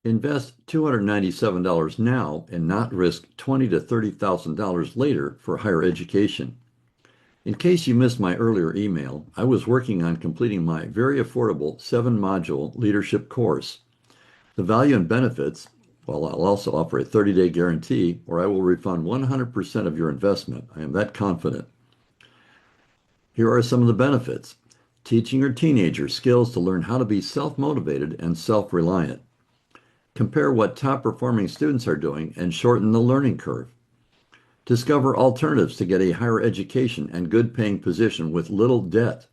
Invest $297 now and not risk $20,000 to $30,000 later for higher education. In case you missed my earlier email, I was working on completing my very affordable 7-module leadership course. The value and benefits, well, I'll also offer a 30-day guarantee, or I will refund 100% of your investment. I am that confident. Here are some of the benefits. Teaching your teenager skills to learn how to be self-motivated and self-reliant. Compare what top-performing students are doing and shorten the learning curve. Discover alternatives to get a higher education and good-paying position with little debt.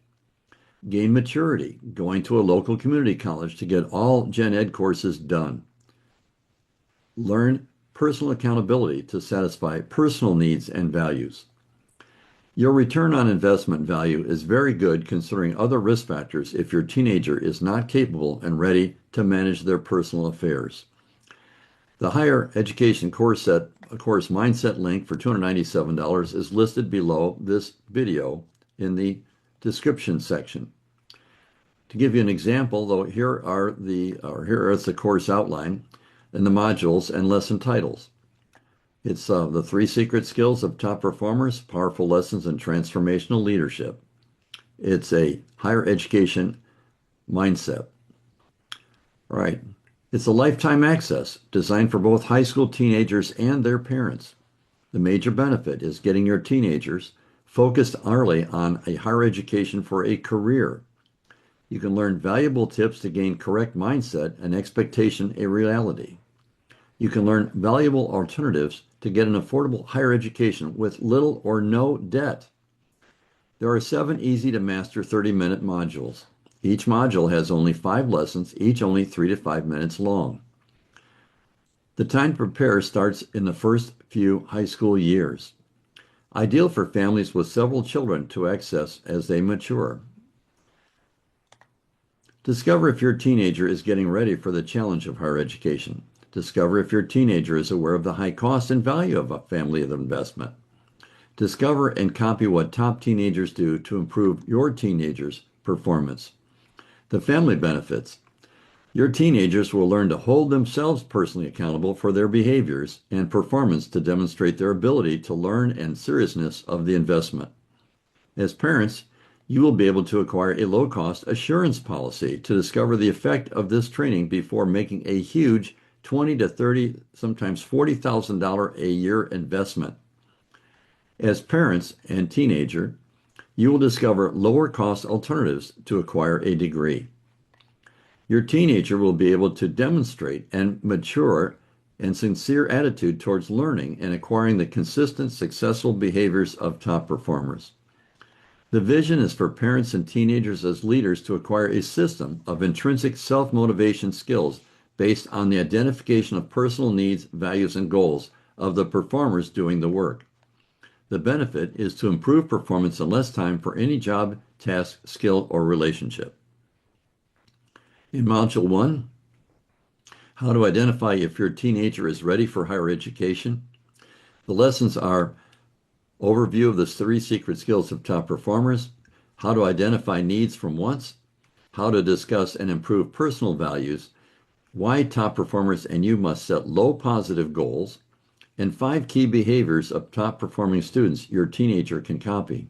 Gain maturity, going to a local community college to get all Gen Ed courses done. Learn personal accountability to satisfy personal needs and values. Your return on investment value is very good considering other risk factors if your teenager is not capable and ready to manage their personal affairs. The higher education course mindset link for $297 is listed below this video in the description section. To give you an example, though, here is the course outline and the modules and lesson titles. It's the 3 secret skills of top performers, powerful lessons in transformational leadership. It's a higher education mindset. All right. It's a lifetime access designed for both high school teenagers and their parents. The major benefit is getting your teenagers focused early on a higher education for a career. You can learn valuable tips to gain correct mindset and expectation a reality. You can learn valuable alternatives to get an affordable higher education with little or no debt. There are 7 easy-to-master 30-minute modules. Each module has only 5 lessons, each only 3 to 5 minutes long. The time to prepare starts in the first few high school years. Ideal for families with several children to access as they mature. Discover if your teenager is getting ready for the challenge of higher education. Discover if your teenager is aware of the high cost and value of a family of investment. Discover and copy what top teenagers do to improve your teenager's performance. The family benefits. Your teenagers will learn to hold themselves personally accountable for their behaviors and performance to demonstrate their ability to learn and seriousness of the investment. As parents, you will be able to acquire a low-cost assurance policy to discover the effect of this training before making a huge $20,000 to $30,000, sometimes $40,000 a year investment. As parents and teenager, you will discover lower-cost alternatives to acquire a degree. Your teenager will be able to demonstrate and mature and sincere attitude towards learning and acquiring the consistent, successful behaviors of top performers. The vision is for parents and teenagers as leaders to acquire a system of intrinsic self-motivation skills based on the identification of personal needs, values, and goals of the performers doing the work. The benefit is to improve performance in less time for any job, task, skill, or relationship. In Module 1, how to identify if your teenager is ready for higher education. The lessons are overview of the 3 secret skills of top performers, how to identify needs from wants, how to discuss and improve personal values, why top performers and you must set low positive goals, and 5 key behaviors of top performing students your teenager can copy.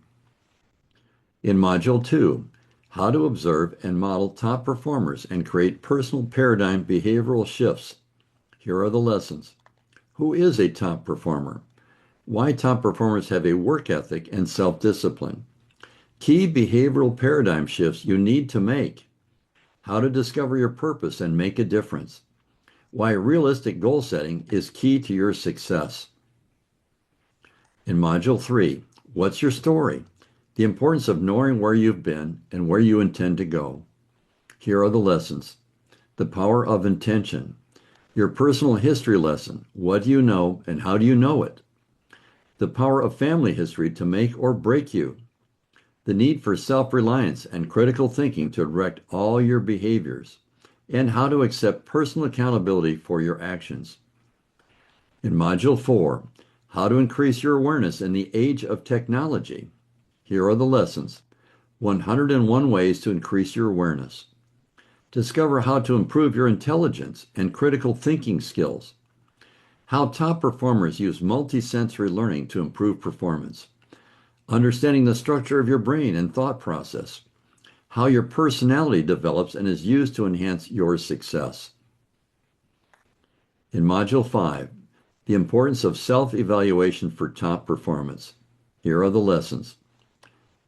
In Module 2, how to observe and model top performers and create personal paradigm behavioral shifts. Here are the lessons. Who is a top performer? Why top performers have a work ethic and self-discipline. Key behavioral paradigm shifts you need to make. How to discover your purpose and make a difference. Why realistic goal setting is key to your success. In Module 3, what's your story? The importance of knowing where you've been and where you intend to go. Here are the lessons. The power of intention. Your personal history lesson. What do you know and how do you know it? The power of family history to make or break you. The need for self-reliance and critical thinking to direct all your behaviors, and how to accept personal accountability for your actions. In Module 4, how to increase your awareness in the age of technology. Here are the lessons. 101 ways to increase your awareness. Discover how to improve your intelligence and critical thinking skills. How top performers use multisensory learning to improve performance. Understanding the structure of your brain and thought process. How your personality develops and is used to enhance your success. In Module 5, the importance of self-evaluation for top performance. Here are the lessons.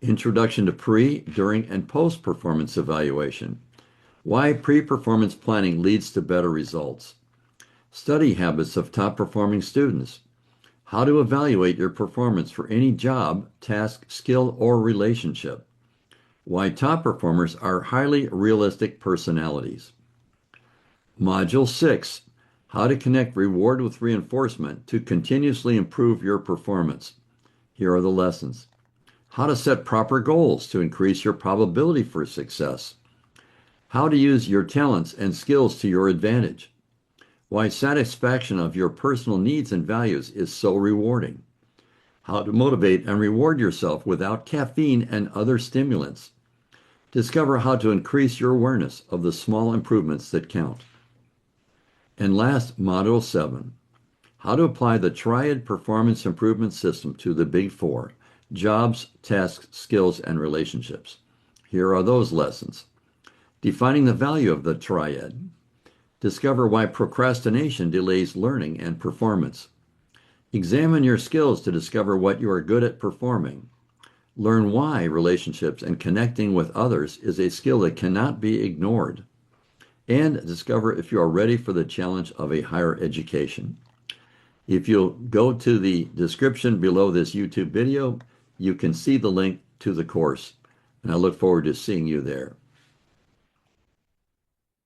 Introduction to pre, during, and post-performance evaluation. Why pre-performance planning leads to better results. Study habits of top-performing students. How to evaluate your performance for any job, task, skill, or relationship. Why top performers are highly realistic personalities. Module 6. How to connect reward with reinforcement to continuously improve your performance. Here are the lessons. How to set proper goals to increase your probability for success. How to use your talents and skills to your advantage. Why satisfaction of your personal needs and values is so rewarding. How to motivate and reward yourself without caffeine and other stimulants. Discover how to increase your awareness of the small improvements that count. And last, Module 7. How to apply the Triad Performance Improvement System to the Big Four: jobs, tasks, skills, and relationships. Here are those lessons. Defining the value of the Triad. Discover why procrastination delays learning and performance. Examine your skills to discover what you are good at performing. Learn why relationships and connecting with others is a skill that cannot be ignored. And discover if you are ready for the challenge of a higher education. If you'll go to the description below this YouTube video, you can see the link to the course, and I look forward to seeing you there.